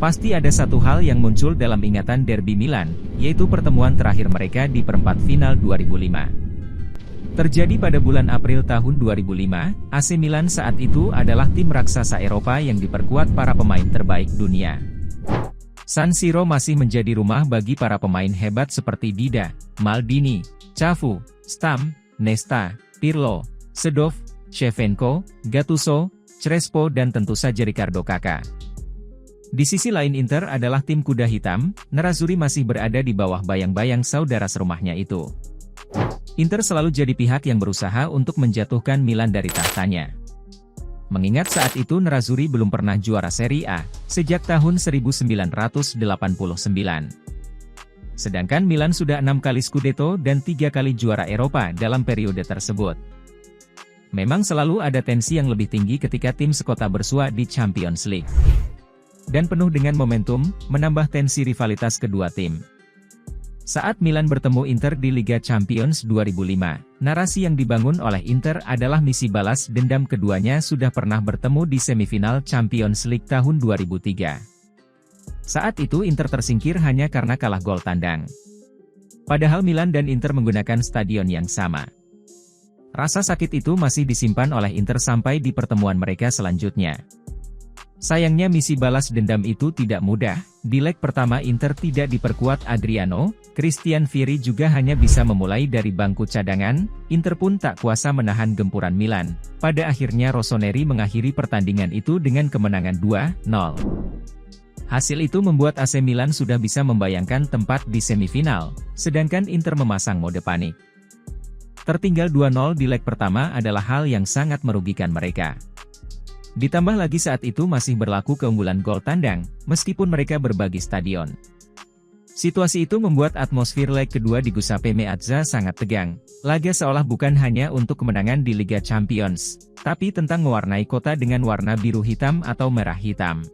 Pasti ada satu hal yang muncul dalam ingatan derby Milan, yaitu pertemuan terakhir mereka di perempat final 2005. Terjadi pada bulan April tahun 2005, AC Milan saat itu adalah tim raksasa Eropa yang diperkuat para pemain terbaik dunia. San Siro masih menjadi rumah bagi para pemain hebat seperti Dida, Maldini, Cafu, Stam, Nesta, Pirlo, Sedov, Shevchenko, Gattuso, Crespo dan tentu saja Ricardo Kakak. Di sisi lain Inter adalah tim kuda hitam, Nerazzurri masih berada di bawah bayang-bayang saudara serumahnya itu. Inter selalu jadi pihak yang berusaha untuk menjatuhkan Milan dari tahtanya. Mengingat saat itu Nerazzurri belum pernah juara Serie A, sejak tahun 1989. Sedangkan Milan sudah 6 kali Scudetto dan 3 kali juara Eropa dalam periode tersebut. Memang selalu ada tensi yang lebih tinggi ketika tim sekota bersua di Champions League. Dan penuh dengan momentum, menambah tensi rivalitas kedua tim. Saat Milan bertemu Inter di Liga Champions 2005, narasi yang dibangun oleh Inter adalah misi balas dendam keduanya sudah pernah bertemu di semifinal Champions League tahun 2003. Saat itu Inter tersingkir hanya karena kalah gol tandang. Padahal Milan dan Inter menggunakan stadion yang sama. Rasa sakit itu masih disimpan oleh Inter sampai di pertemuan mereka selanjutnya. Sayangnya misi balas dendam itu tidak mudah. Di leg pertama Inter tidak diperkuat Adriano, Christian Vieri juga hanya bisa memulai dari bangku cadangan, Inter pun tak kuasa menahan gempuran Milan. Pada akhirnya Rossoneri mengakhiri pertandingan itu dengan kemenangan 2-0. Hasil itu membuat AC Milan sudah bisa membayangkan tempat di semifinal, sedangkan Inter memasang mode panik. Tertinggal 2-0 di leg pertama adalah hal yang sangat merugikan mereka. Ditambah lagi saat itu masih berlaku keunggulan gol tandang, meskipun mereka berbagi stadion. Situasi itu membuat atmosfer leg kedua di Giuseppe Meazza sangat tegang. Laga seolah bukan hanya untuk kemenangan di Liga Champions, tapi tentang mewarnai kota dengan warna biru hitam atau merah hitam.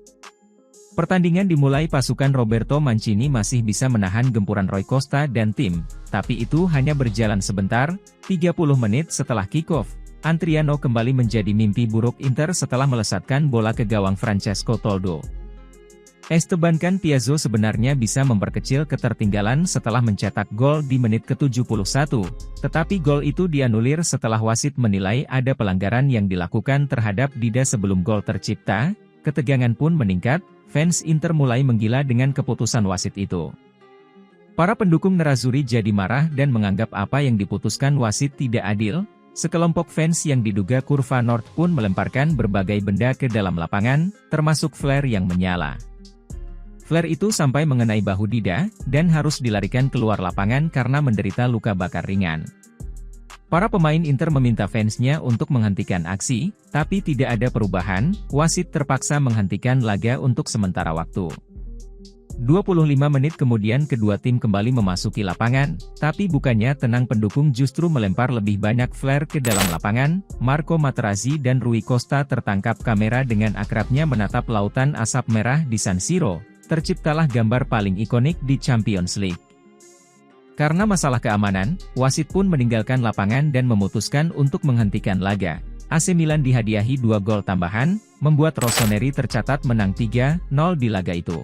Pertandingan dimulai pasukan Roberto Mancini masih bisa menahan gempuran Rui Costa dan tim, tapi itu hanya berjalan sebentar. 30 menit setelah kick-off, Adriano kembali menjadi mimpi buruk Inter setelah melesatkan bola ke gawang Francesco Toldo. Esteban Piazza sebenarnya bisa memperkecil ketertinggalan setelah mencetak gol di menit ke-71, tetapi gol itu dianulir setelah wasit menilai ada pelanggaran yang dilakukan terhadap Dida sebelum gol tercipta. Ketegangan pun meningkat, fans Inter mulai menggila dengan keputusan wasit itu. Para pendukung Nerazzurri jadi marah dan menganggap apa yang diputuskan wasit tidak adil. Sekelompok fans yang diduga kurva North pun melemparkan berbagai benda ke dalam lapangan, termasuk flare yang menyala. Flare itu sampai mengenai bahu Dida, dan harus dilarikan keluar lapangan karena menderita luka bakar ringan. Para pemain Inter meminta fansnya untuk menghentikan aksi, tapi tidak ada perubahan, wasit terpaksa menghentikan laga untuk sementara waktu. 25 menit kemudian kedua tim kembali memasuki lapangan, tapi bukannya tenang pendukung justru melempar lebih banyak flare ke dalam lapangan. Marco Materazzi dan Rui Costa tertangkap kamera dengan akrabnya menatap lautan asap merah di San Siro. Terciptalah gambar paling ikonik di Champions League. Karena masalah keamanan, wasit pun meninggalkan lapangan dan memutuskan untuk menghentikan laga. AC Milan dihadiahi 2 gol tambahan, membuat Rossoneri tercatat menang 3-0 di laga itu.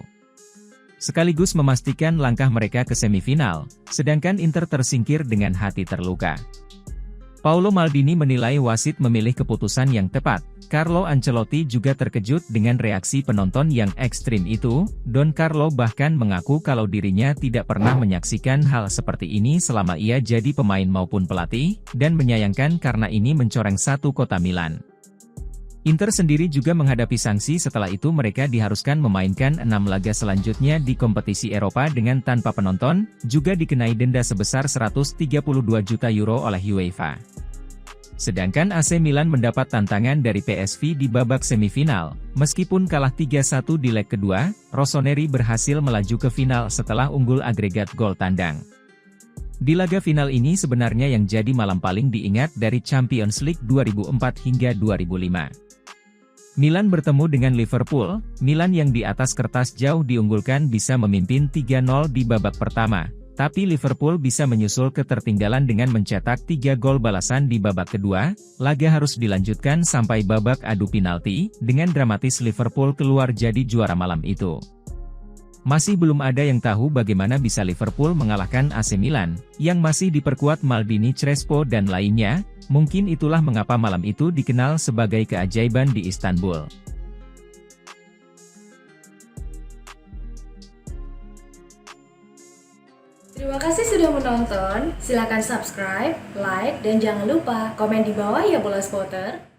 Sekaligus memastikan langkah mereka ke semifinal, sedangkan Inter tersingkir dengan hati terluka. Paolo Maldini menilai wasit memilih keputusan yang tepat. Carlo Ancelotti juga terkejut dengan reaksi penonton yang ekstrim itu. Don Carlo bahkan mengaku kalau dirinya tidak pernah menyaksikan hal seperti ini selama ia jadi pemain maupun pelatih, dan menyayangkan karena ini mencoreng satu kota Milan. Inter sendiri juga menghadapi sanksi setelah itu mereka diharuskan memainkan 6 laga selanjutnya di kompetisi Eropa dengan tanpa penonton, juga dikenai denda sebesar 132 juta euro oleh UEFA. Sedangkan AC Milan mendapat tantangan dari PSV di babak semifinal. Meskipun kalah 3-1 di leg kedua, Rossoneri berhasil melaju ke final setelah unggul agregat gol tandang. Di laga final ini sebenarnya yang jadi malam paling diingat dari Champions League 2004 hingga 2005. Milan bertemu dengan Liverpool. Milan yang di atas kertas jauh diunggulkan bisa memimpin 3-0 di babak pertama. Tapi Liverpool bisa menyusul ketertinggalan dengan mencetak 3 gol balasan di babak kedua. Laga harus dilanjutkan sampai babak adu penalti. Dengan dramatis Liverpool keluar jadi juara malam itu. Masih belum ada yang tahu bagaimana bisa Liverpool mengalahkan AC Milan, yang masih diperkuat Maldini, Crespo dan lainnya. Mungkin itulah mengapa malam itu dikenal sebagai keajaiban di Istanbul. Terima kasih sudah menonton. Silakan subscribe, like, dan jangan lupa komen di bawah ya, Bola Spotter.